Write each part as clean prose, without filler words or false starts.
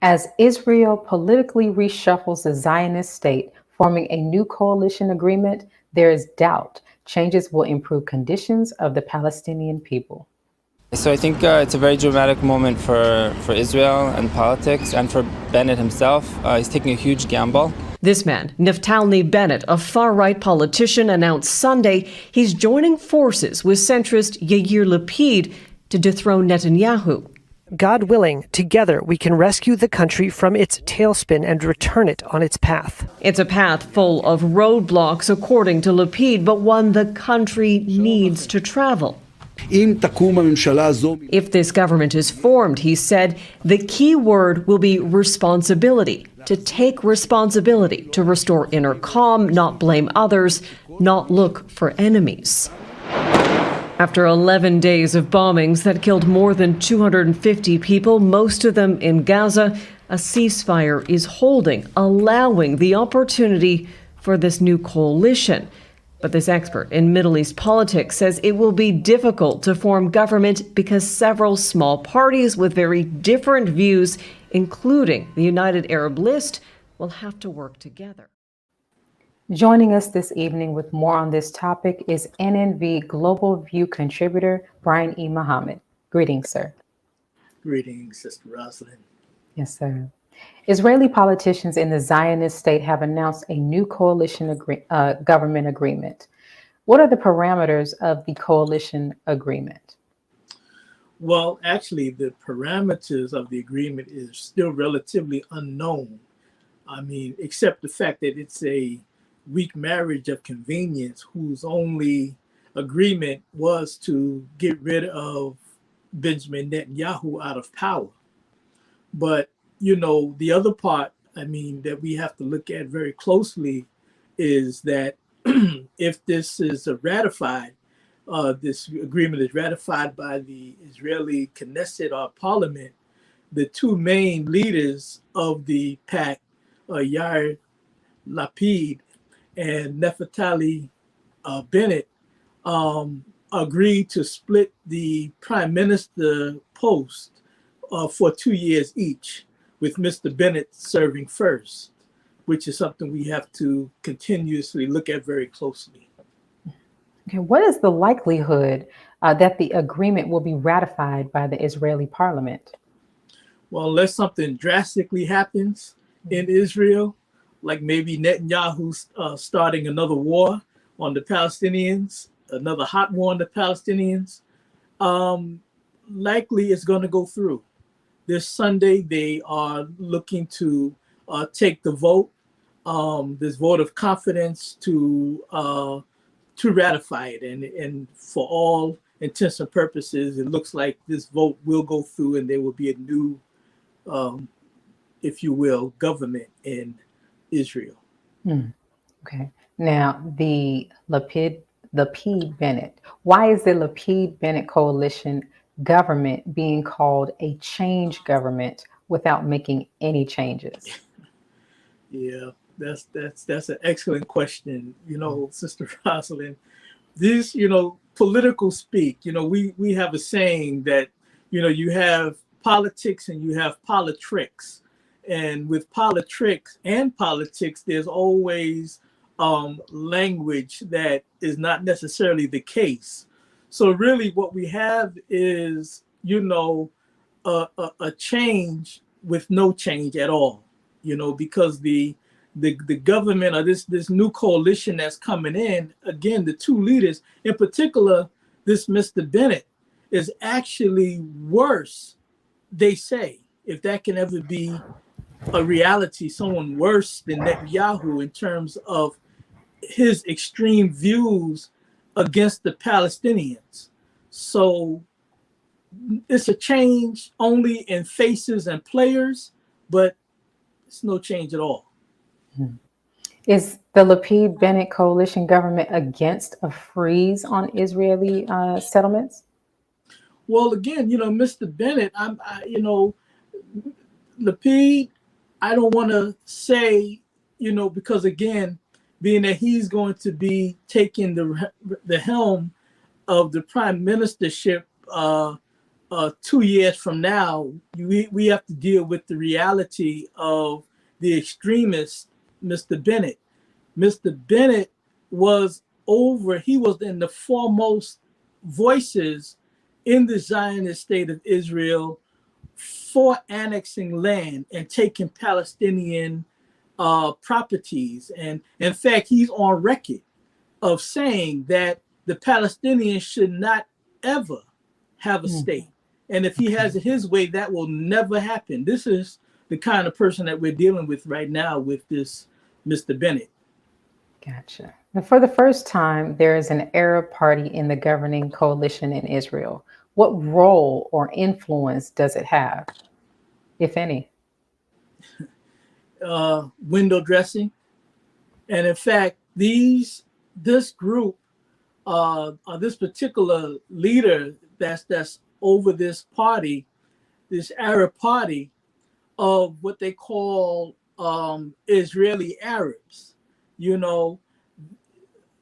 As Israel politically reshuffles the Zionist state, forming a new coalition agreement, there is doubt changes will improve conditions of the Palestinian people. So I think it's a very dramatic moment for Israel and politics, and for Bennett himself. He's taking a huge gamble. This man, Naftali Bennett, a far-right politician, announced Sunday he's joining forces with centrist Yair Lapid to dethrone Netanyahu. God willing, together we can rescue the country from its tailspin and return it on its path. It's a path full of roadblocks, according to Lapid, but one the country needs to travel. If this government is formed, he said, the key word will be responsibility, to take responsibility, to restore inner calm, not blame others, not look for enemies. After 11 days of bombings that killed more than 250 people, most of them in Gaza, a ceasefire is holding, allowing the opportunity for this new coalition. But this expert in Middle East politics says it will be difficult to form government because several small parties with very different views, including the United Arab List, will have to work together. Joining us this evening with more on this topic is NNV Global View contributor Brian E. Muhammad. Greetings, sir. Greetings, Sister Rosalind. Yes, sir. Israeli politicians in the Zionist state have announced a new coalition government agreement. What are the parameters of the coalition agreement? Well, actually, the parameters of the agreement is still relatively unknown. I mean, except the fact that it's a weak marriage of convenience whose only agreement was to get rid of Benjamin Netanyahu out of power. But, you know, the other part, I mean, that we have to look at very closely is that if this is ratified, this agreement is ratified by the Israeli Knesset or parliament, the two main leaders of the pact, Yair Lapid and Naftali Bennett, agreed to split the prime minister post for 2 years each, with Mr. Bennett serving first, which is something we have to continuously look at very closely. Okay, what is the likelihood that the agreement will be ratified by the Israeli parliament? Well, unless something drastically happens in Israel, like maybe Netanyahu starting another war on the Palestinians, another hot war on the Palestinians, likely it's going to go through. This Sunday, they are looking to take the vote, this vote of confidence to ratify it. And for all intents and purposes, it looks like this vote will go through and there will be a new, if you will, government in Israel. Okay. Now, the Lapid-Bennett. Why is the Lapid-Bennett coalition government being called a change government without making any changes? Yeah, that's an excellent question. You know, Sister Rosalind, this, you know, political speak, you know, we have a saying that, you know, you have politics and you have politricks. And with politricks and politics, there's always language that is not necessarily the case. So really what we have is, you know, a change with no change at all, you know, because the government or this new coalition that's coming in, again, the two leaders, in particular, this Mr. Bennett is actually worse, they say, if that can ever be a reality, someone worse than Netanyahu in terms of his extreme views against the Palestinians. So it's a change only in faces and players, but it's no change at all. Is the Lapid-Bennett coalition government against a freeze on Israeli settlements? Well, again, you know, Mr. Bennett, you know, Lapid, I don't want to say, you know, because again, being that he's going to be taking the helm of the prime ministership 2 years from now, we have to deal with the reality of the extremist, Mr. Bennett. Mr. Bennett he was in the foremost voices in the Zionist state of Israel for annexing land and taking Palestinian properties. And in fact, he's on record of saying that the Palestinians should not ever have a state. And if he has it his way, that will never happen. This is the kind of person that we're dealing with right now with this Mr. Bennett. Gotcha. Now, for the first time, there is an Arab party in the governing coalition in Israel. What role or influence does it have, if any? Window dressing. And in fact, this group, this particular leader that's over this party, this Arab party of what they call Israeli Arabs. You know,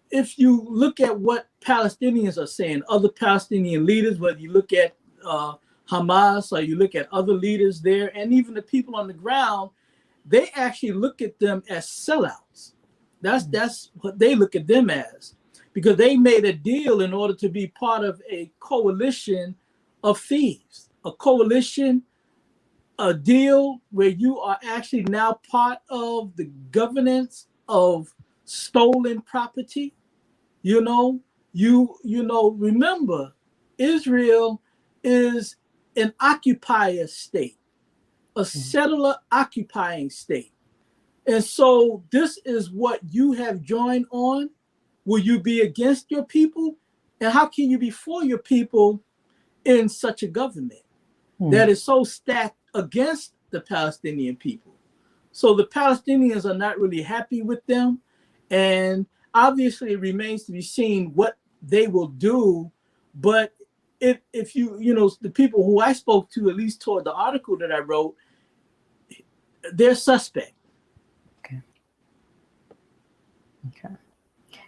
if you look at what Palestinians are saying, other Palestinian leaders, whether you look at Hamas or you look at other leaders there, and even the people on the ground, they actually look at them as sellouts. That's what they look at them as, because they made a deal in order to be part of a coalition of thieves, a deal where you are actually now part of the governance of stolen property. Remember, Israel is an occupier state, a settler occupying state. And so this is what you have joined on. Will you be against your people? And how can you be for your people in such a government that is so stacked against the Palestinian people? So the Palestinians are not really happy with them. And obviously it remains to be seen what they will do. But if the people who I spoke to, at least toward the article that I wrote, they're suspect. Okay.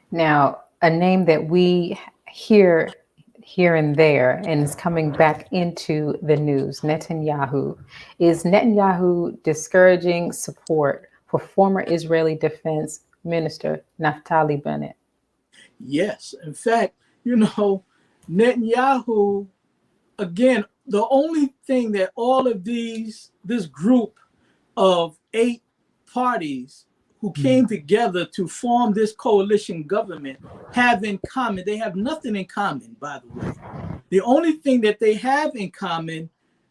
Now, a name that we hear here and there and is coming back into the news, Netanyahu. Is Netanyahu discouraging support for former Israeli Defense Minister Naftali Bennett? Yes. In fact, Netanyahu, again, the only thing that all of this group of 8 parties who came together to form this coalition government have in common, they have nothing in common, by the way. The only thing that they have in common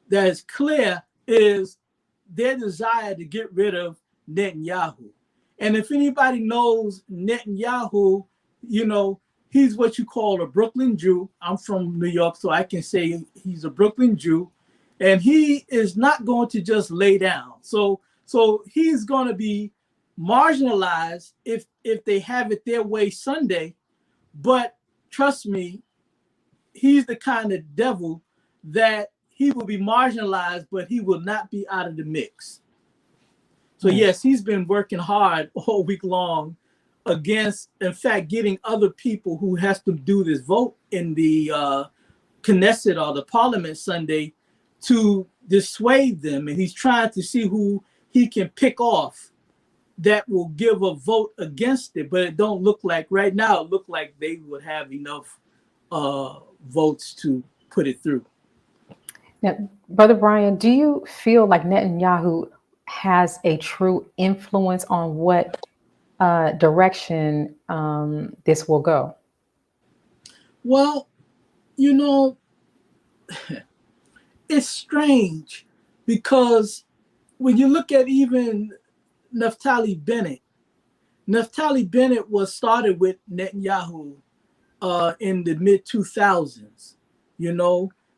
that is clear is their desire to get rid of Netanyahu. And if anybody knows Netanyahu, he's what you call a Brooklyn Jew. I'm from New York, so I can say he's a Brooklyn Jew. And he is not going to just lay down. So he's going to be marginalized if they have it their way Sunday. But trust me, he's the kind of devil that he will be marginalized, but he will not be out of the mix. So yes, he's been working hard all week long against, in fact, getting other people who has to do this vote in the Knesset or the Parliament Sunday to dissuade them. And he's trying to see who he can pick off that will give a vote against it. But it don't look like, right now, it look like they would have enough votes to put it through. Now, Brother Brian, do you feel like Netanyahu has a true influence on what direction this will go? Well, it's strange because when you look at even Naftali Bennett was started with Netanyahu in the mid-2000s,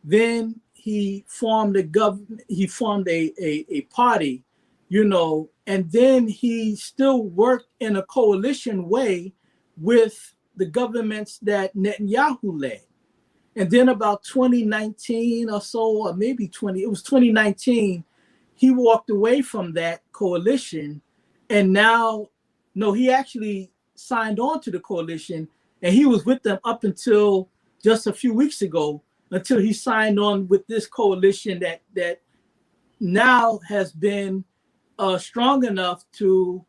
then he formed a government, he formed a party, and then he still worked in a coalition way with the governments that Netanyahu led. And then about 2019 or so, or maybe 2019, he walked away from that coalition. And now, no, he actually signed on to the coalition, and he was with them up until just a few weeks ago. until he signed on with this coalition that now has been strong enough to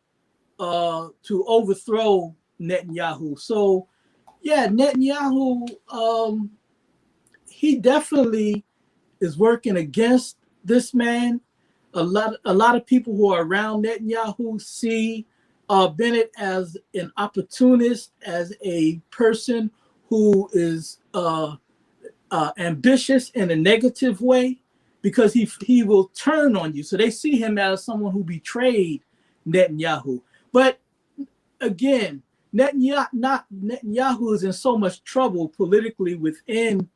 overthrow Netanyahu. So yeah, Netanyahu, he definitely is working against this man. A lot of people who are around Netanyahu see Bennett as an opportunist, as a person who is ambitious in a negative way, because he will turn on you. So they see him as someone who betrayed Netanyahu. But again, Netanyahu is in so much trouble politically within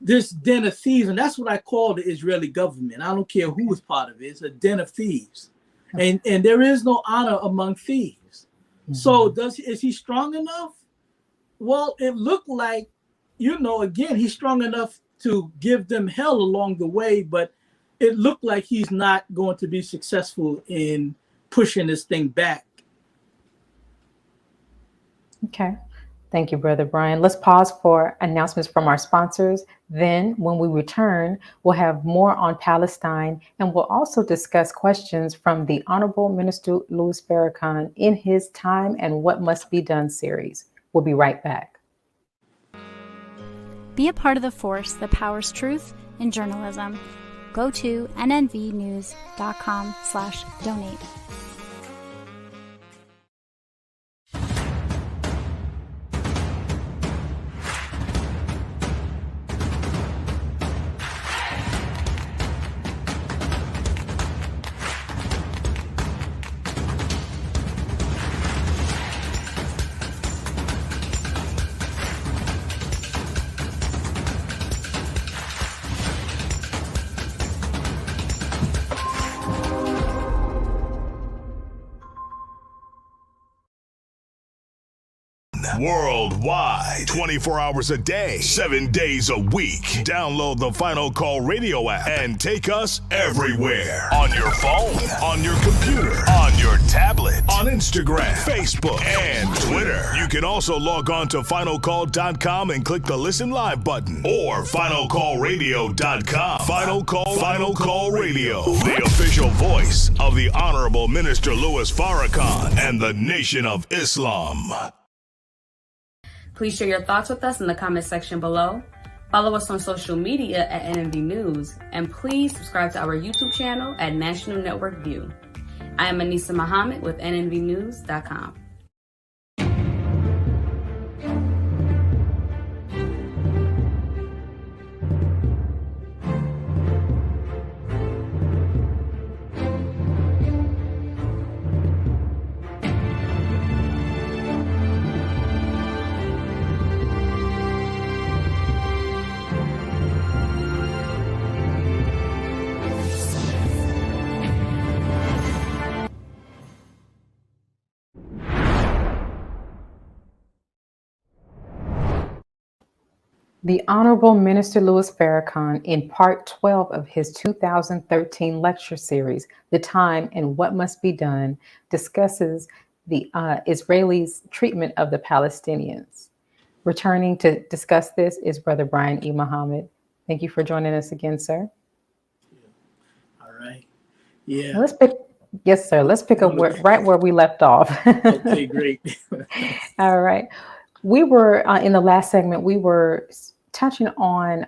this den of thieves, and that's what I call the Israeli government. I don't care who is part of it; it's a den of thieves, and there is no honor among thieves. Mm-hmm. So is he strong enough? Well, it looked like, again, he's strong enough to give them hell along the way, but it looked like he's not going to be successful in pushing this thing back. Okay. Thank you, Brother Brian. Let's pause for announcements from our sponsors. Then when we return, we'll have more on Palestine, and we'll also discuss questions from the Honorable Minister Louis Farrakhan in his Time and What Must Be Done series. We'll be right back. Be a part of the force that powers truth in journalism. Go to nnvnews.com/donate. Worldwide, 24 hours a day, 7 days a week. Download the Final Call radio app and take us everywhere. On your phone, on your computer, on your tablet, on Instagram, Facebook, and Twitter. You can also log on to finalcall.com and click the Listen Live button, or finalcallradio.com. Final Call Radio, the official voice of the Honorable Minister Louis Farrakhan and the Nation of Islam. Please share your thoughts with us in the comment section below. Follow us on social media at NNV News, and please subscribe to our YouTube channel at National Network View. I am Anissa Muhammad with nnvnews.com. The Honorable Minister Louis Farrakhan, in part 12 of his 2013 lecture series, The Time and What Must Be Done, discusses the Israelis' treatment of the Palestinians. Returning to discuss this is Brother Brian E. Muhammad. Thank you for joining us again, sir. All right. Yeah. Yes, sir. Let's pick up right where we left off. Okay, great. All right. We were in the last segment, we were touching on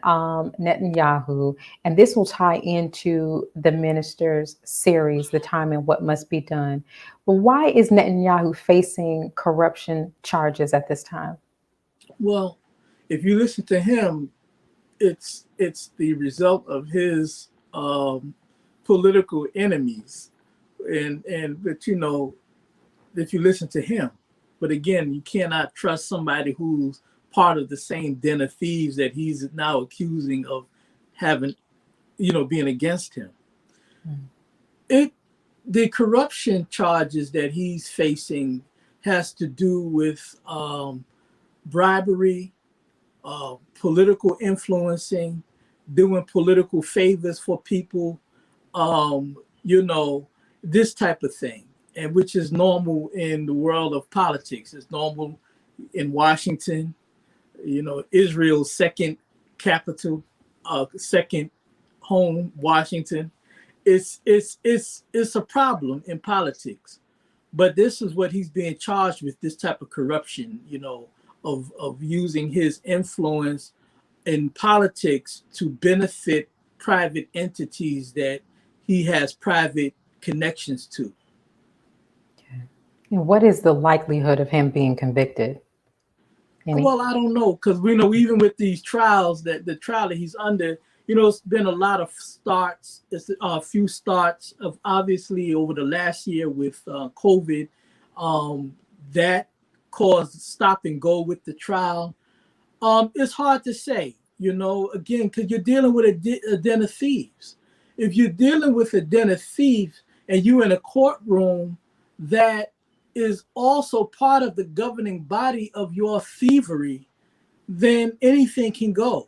Netanyahu, and this will tie into the minister's series, The Time and What Must Be Done. But why is Netanyahu facing corruption charges at this time? Well, if you listen to him, it's the result of his political enemies, but if you listen to him. But again, you cannot trust somebody who's part of the same den of thieves that he's now accusing of having, being against him. The corruption charges that he's facing has to do with bribery, political influencing, doing political favors for people, this type of thing. And which is normal in the world of politics. It's normal in Washington, Israel's second capital, second home, Washington. It's a problem in politics. But this is what he's being charged with, this type of corruption, of using his influence in politics to benefit private entities that he has private connections to. Okay. And what is the likelihood of him being convicted? Well, I don't know, because we know even with these trials, that the trial that he's under, it's been a lot of starts. It's a few starts of, obviously, over the last year with COVID, that caused stop and go with the trial. It's hard to say, again, because you're dealing with a den of thieves. If you're dealing with a den of thieves and you're in a courtroom that is also part of the governing body of your thievery, then anything can go.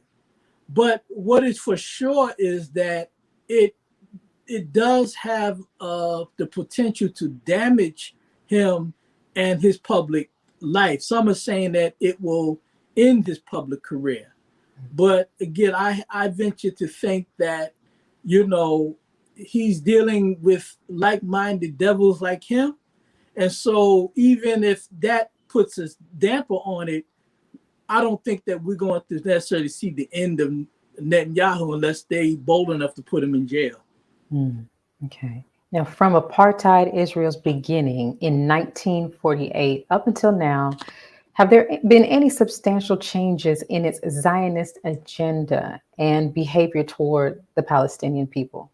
But what is for sure is that it does have the potential to damage him and his public life. Some are saying that it will end his public career. But again, I venture to think that, he's dealing with like-minded devils like him. And so even if that puts a damper on it, I don't think that we're going to necessarily see the end of Netanyahu unless they bold enough to put him in jail. Okay. Now, from apartheid Israel's beginning in 1948 up until now, have there been any substantial changes in its Zionist agenda and behavior toward the Palestinian people?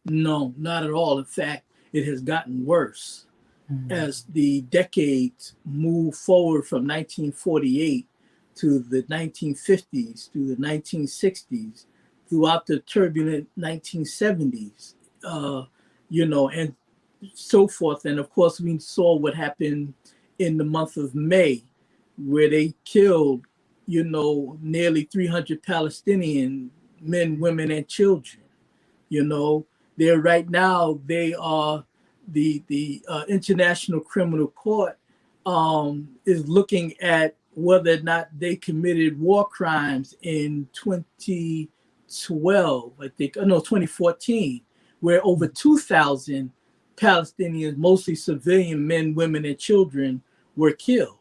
No, not at all. In fact, it has gotten worse as the decades move forward from 1948 to the 1950s, to the 1960s, throughout the turbulent 1970s, and so forth. And of course, we saw what happened in the month of May, where they killed, nearly 300 Palestinian men, women, and children. They're right now, they are the International Criminal Court is looking at whether or not they committed war crimes in 2012, 2014, where over 2,000 Palestinians, mostly civilian men, women, and children, were killed.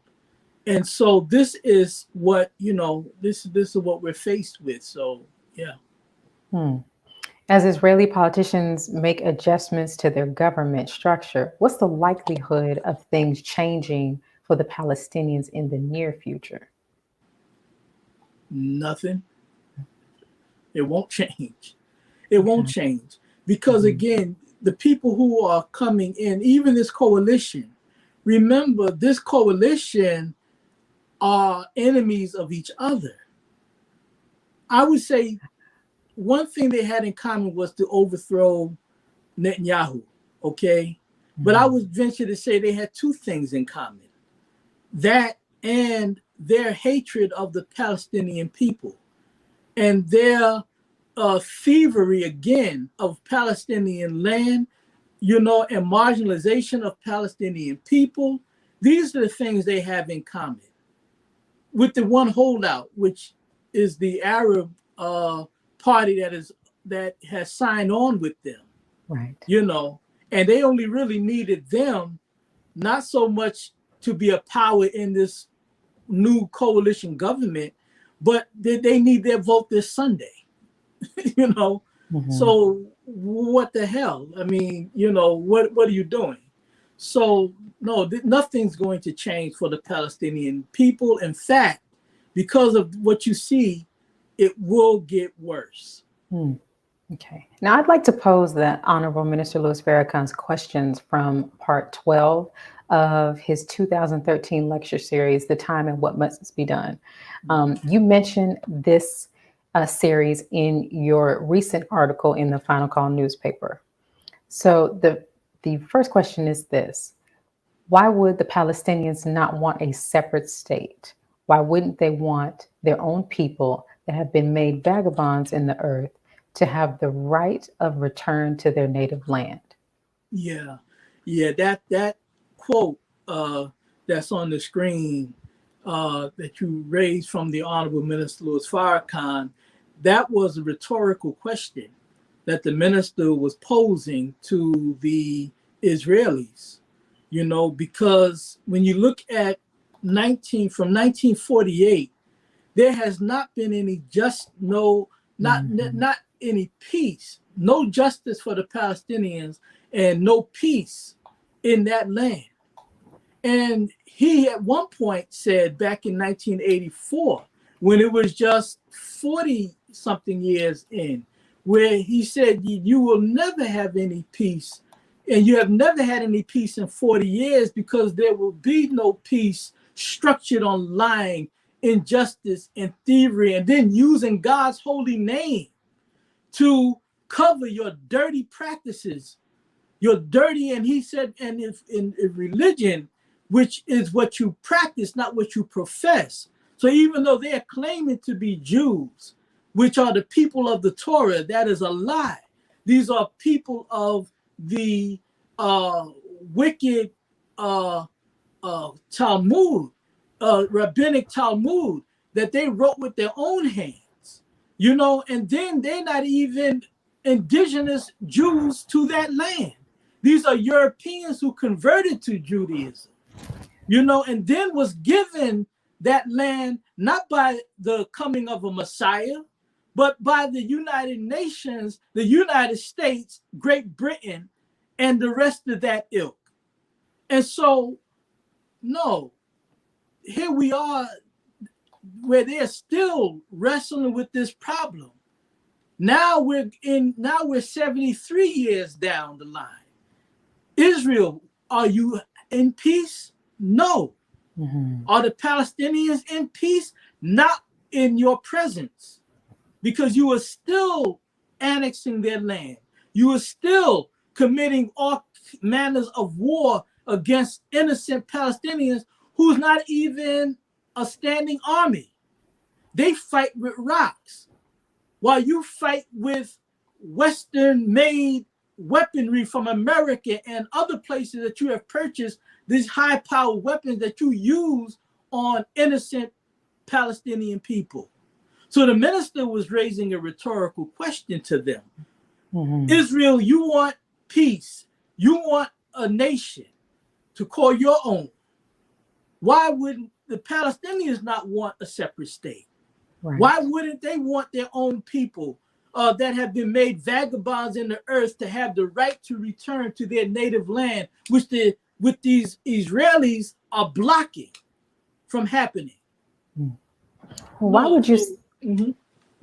And so this is what, this is what we're faced with. So, yeah. As Israeli politicians make adjustments to their government structure, what's the likelihood of things changing for the Palestinians in the near future? Nothing. It won't change. It won't change. Because again, the people who are coming in, even this coalition, remember, this coalition are enemies of each other. I would say one thing they had in common was to overthrow Netanyahu, okay? But I would venture to say they had two things in common. That and their hatred of the Palestinian people and their thievery, again, of Palestinian land, and marginalization of Palestinian people. These are the things they have in common with the one holdout, which is the Arab party that has signed on with them. Right. And they only really needed them, not so much to be a power in this new coalition government, but they need their vote this Sunday. So what the hell? I mean, what are you doing? So no, nothing's going to change for the Palestinian people. In fact, because of what you see, it will get worse. Okay. Now I'd like to pose the Honorable Minister Louis Farrakhan's questions from part 12 of his 2013 lecture series, The Time and What Must Be Done. You mentioned this series in your recent article in the Final Call newspaper. So the first question is this: why would the Palestinians not want a separate state? Why wouldn't they want their own people that have been made vagabonds in the earth to have the right of return to their native land? Yeah, that quote that's on the screen that you raised from the Honorable Minister Louis Farrakhan, that was a rhetorical question that the minister was posing to the Israelis, because when you look at from 1948, there has not been any not any peace, no justice for the Palestinians, and no peace in that land. And he at one point said back in 1984, when it was just 40 something years in, where he said, you will never have any peace, and you have never had any peace in 40 years, because there will be no peace structured on lying, injustice, and thievery, and then using God's holy name to cover your dirty practices, and he said, and if in religion, which is what you practice, not what you profess. So even though they are claiming to be Jews, which are the people of the Torah, that is a lie. These are people of the wicked Talmud, rabbinic Talmud, that they wrote with their own hands, and then they're not even indigenous Jews to that land. These are Europeans who converted to Judaism, and then was given that land not by the coming of a Messiah, but by the United Nations, the United States, Great Britain, and the rest of that ilk. And so, no, here we are where they're still wrestling with this problem. Now we're 73 years down the line. Israel, are you in peace? No. Mm-hmm. Are the Palestinians in peace? Not in your presence, because you are still annexing their land. You are still committing all manners of war against innocent Palestinians who's not even a standing army. They fight with rocks, while you fight with Western-made weaponry from America and other places that you have purchased, these high-powered weapons that you use on innocent Palestinian people. So the minister was raising a rhetorical question to them. Mm-hmm. Israel, you want peace. You want a nation to call your own. Why wouldn't the Palestinians not want a separate state? Right. Why wouldn't they want their own people that have been made vagabonds in the earth to have the right to return to their native land, which these Israelis are blocking from happening? Well, why would you? Mm-hmm.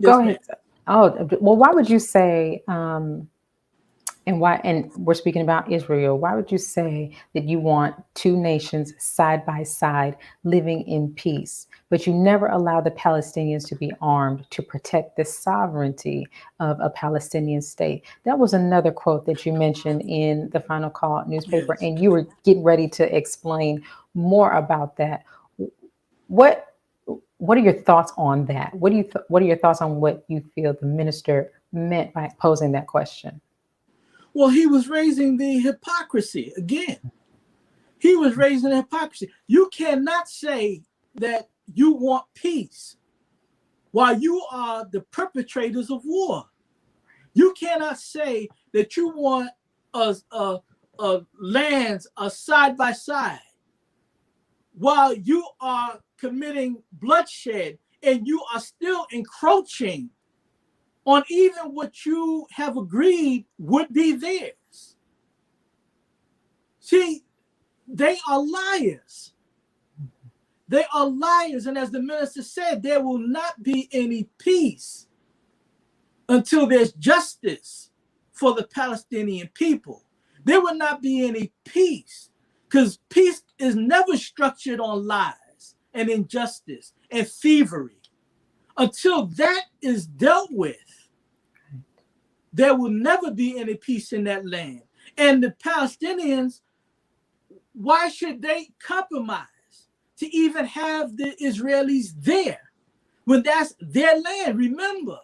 Go ahead. Oh, well, why would you say? And we're speaking about Israel. Why would you say that you want two nations side by side living in peace, but you never allow the Palestinians to be armed to protect the sovereignty of a Palestinian state? That was another quote that you mentioned in the Final Call newspaper, yes. And you were getting ready to explain more about that. What are your thoughts on that? What are your thoughts on what you feel the minister meant by posing that question? Well, he was raising the hypocrisy again. He was raising the hypocrisy. You cannot say that you want peace while you are the perpetrators of war. You cannot say that you want lands side by side while you are committing bloodshed and you are still encroaching on even what you have agreed would be theirs. See, they are liars. They are liars. And as the minister said, there will not be any peace until there's justice for the Palestinian people. There will not be any peace, because peace is never structured on lies and injustice and thievery. Until that is dealt with, there will never be any peace in that land. And the Palestinians, why should they compromise to even have the Israelis there when that's their land? Remember,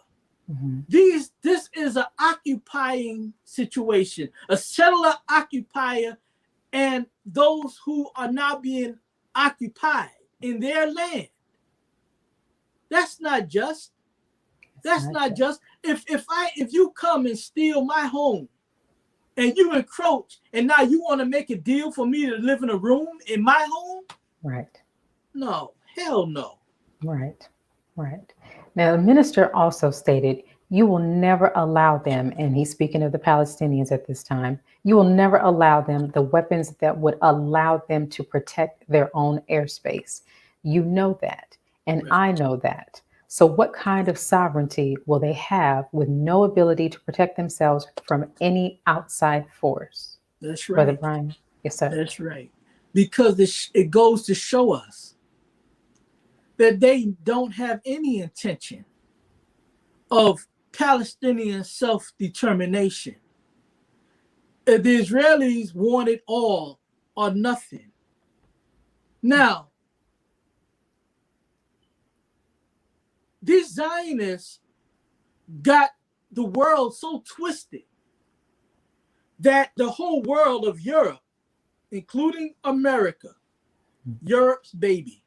this is an occupying situation, a settler occupier, and those who are now being occupied in their land. That's not just. That's not just. If you come and steal my home and you encroach and now you want to make a deal for me to live in a room in my home? Right. No, hell no. Right. Right. Now, the minister also stated, you will never allow them, and he's speaking of the Palestinians at this time, you will never allow them the weapons that would allow them to protect their own airspace. You know that, and Right. I know that. So what kind of sovereignty will they have with no ability to protect themselves from any outside force? That's right. Brother Brian? Yes, sir. That's right. Because it goes to show us that they don't have any intention of Palestinian self-determination. The Israelis want it all or nothing. Now, these Zionists got the world so twisted that the whole world of Europe, including America, Europe's baby,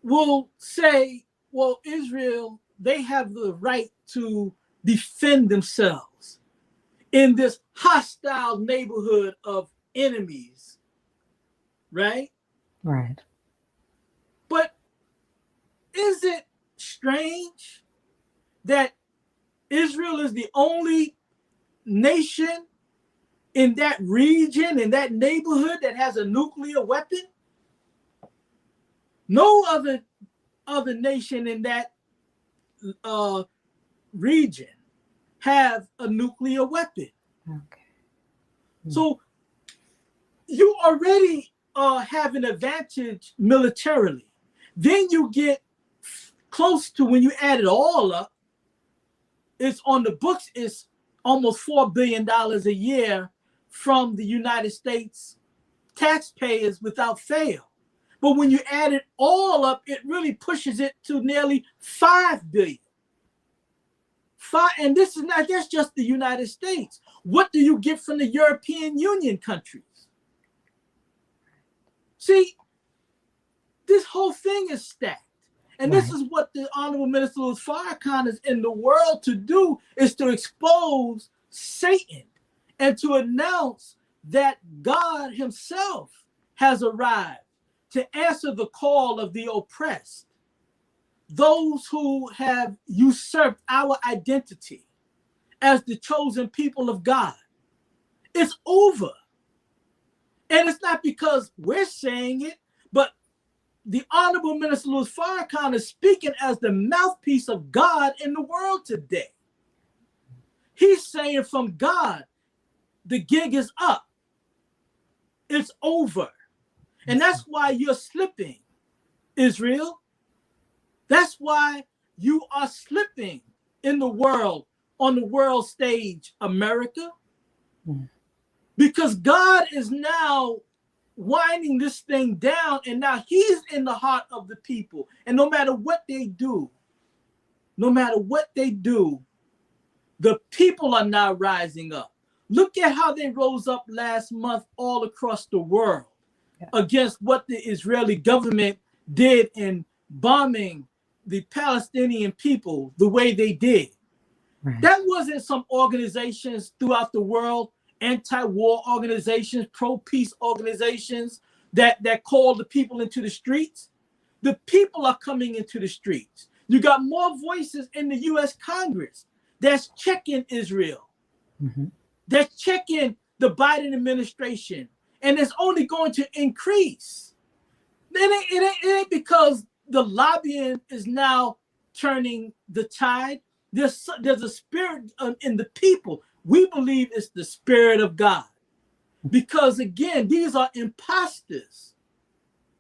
will say, well, Israel, they have the right to defend themselves in this hostile neighborhood of enemies, right? Right. But is it strange that Israel is the only nation in that region, in that neighborhood, that has a nuclear weapon? No other nation in that region have a nuclear weapon. Okay. So you already have an advantage militarily. Then you get close to, when you add it all up, it's on the books, it's almost $4 billion a year from the United States taxpayers without fail. But when you add it all up, it really pushes it to nearly $5 billion. And this is not, that's just the United States. What do you get from the European Union countries? See, this whole thing is stacked. And this is what the Honorable Minister Louis Farrakhan is in the world to do, is to expose Satan and to announce that God himself has arrived to answer the call of the oppressed, those who have usurped our identity as the chosen people of God. It's over. And it's not because we're saying it, but the Honorable Minister Louis Farrakhan is speaking as the mouthpiece of God in the world today. He's saying from God, the gig is up. It's over. And that's why you're slipping, Israel. That's why you are slipping in the world, on the world stage, America. Because God is now winding this thing down, and now he's in the heart of the people. And no matter what they do, the people are now rising up. Look at how they rose up last month all across the world against what the Israeli government did in bombing the Palestinian people the way they did. That wasn't some organizations throughout the world, anti-war organizations, pro-peace organizations that called the people into the streets. The people are coming into the streets. You got more voices in the U.S. Congress that's checking Israel, that's checking the Biden administration, and it's only going to increase. It ain't because the lobbying is now turning the tide. There's a spirit in the people. We believe it's the Spirit of God. Because again, these are imposters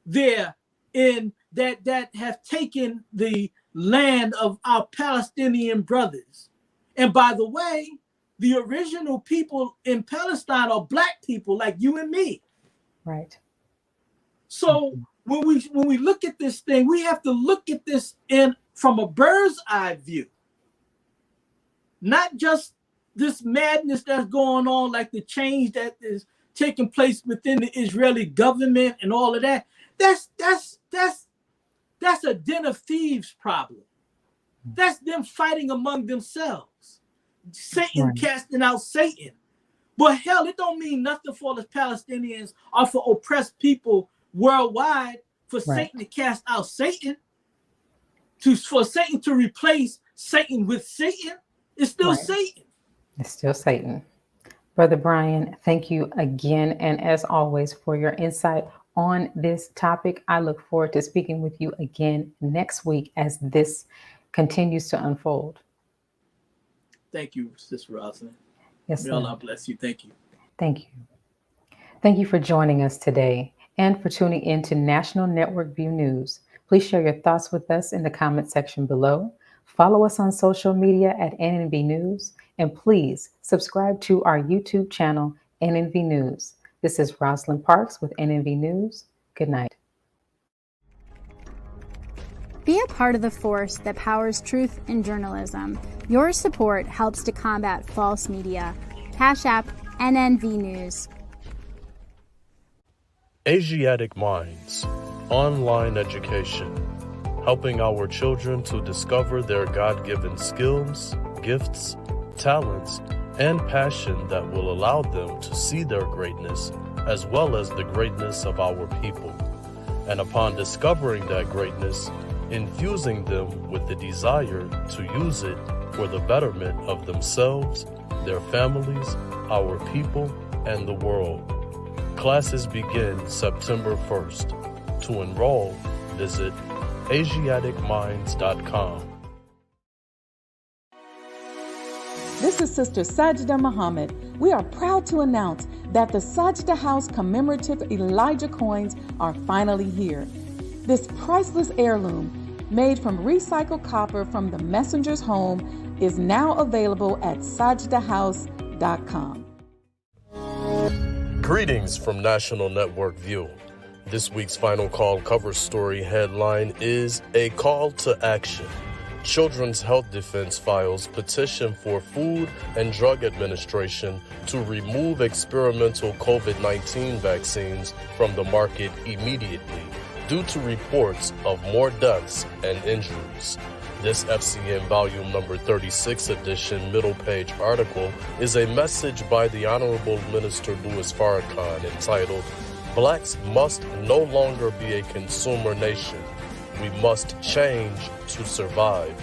there in that have taken the land of our Palestinian brothers. And by the way, the original people in Palestine are Black people like you and me. Right. So when we look at this thing, we have to look at this from a bird's eye view. Not just this madness that's going on, like the change that is taking place within the Israeli government and all of that. That's a den of thieves problem. That's them fighting among themselves. Satan Right. casting out Satan. But hell, it don't mean nothing for the Palestinians or for oppressed people worldwide for Right. Satan to cast out Satan. For Satan to replace Satan with Satan, it's still Right. Satan. It's still Satan. Brother Brian, thank you again, and as always, for your insight on this topic. I look forward to speaking with you again next week as this continues to unfold. Thank you, Sister Rosalind. Yes, May sir. Allah bless you. Thank you. Thank you. Thank you for joining us today and for tuning in to National Network View News. Please share your thoughts with us in the comment section below. Follow us on social media at NNV News, and please subscribe to our YouTube channel, NNV News. This is Rosalind Parks with NNV News. Good night. Be a part of the force that powers truth in journalism. Your support helps to combat false media. Cash App NNV News. Asiatic Minds, online education, helping our children to discover their God-given skills, gifts, talents, and passion that will allow them to see their greatness as well as the greatness of our people. And upon discovering that greatness, infusing them with the desire to use it for the betterment of themselves, their families, our people, and the world. Classes begin September 1st. To enroll, visit AsiaticMinds.com. This is Sister Sajda Muhammad. We are proud to announce that the Sajda House commemorative Elijah coins are finally here. This priceless heirloom, made from recycled copper from the messenger's home, is now available at sajdahouse.com. Greetings from National Network View. This week's Final Call cover story headline is A Call to Action. Children's Health Defense files petition for Food and Drug Administration to remove experimental COVID-19 vaccines from the market immediately due to reports of more deaths and injuries. This FCN Volume Number 36 edition middle page article is a message by the Honorable Minister Louis Farrakhan entitled, Blacks must no longer be a consumer nation. We must change to survive.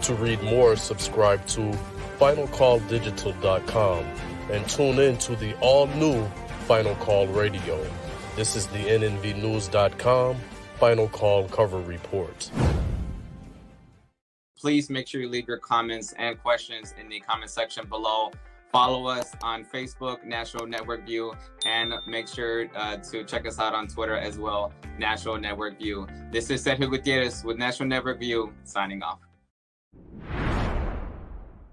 To read more, subscribe to FinalCallDigital.com and tune in to the all-new Final Call Radio. This is the NNVNews.com Final Call Cover Report. Please make sure you leave your comments and questions in the comment section below. Follow us on Facebook, National Network View, and make sure to check us out on Twitter as well, National Network View. This is Sergio Gutierrez with National Network View, signing off.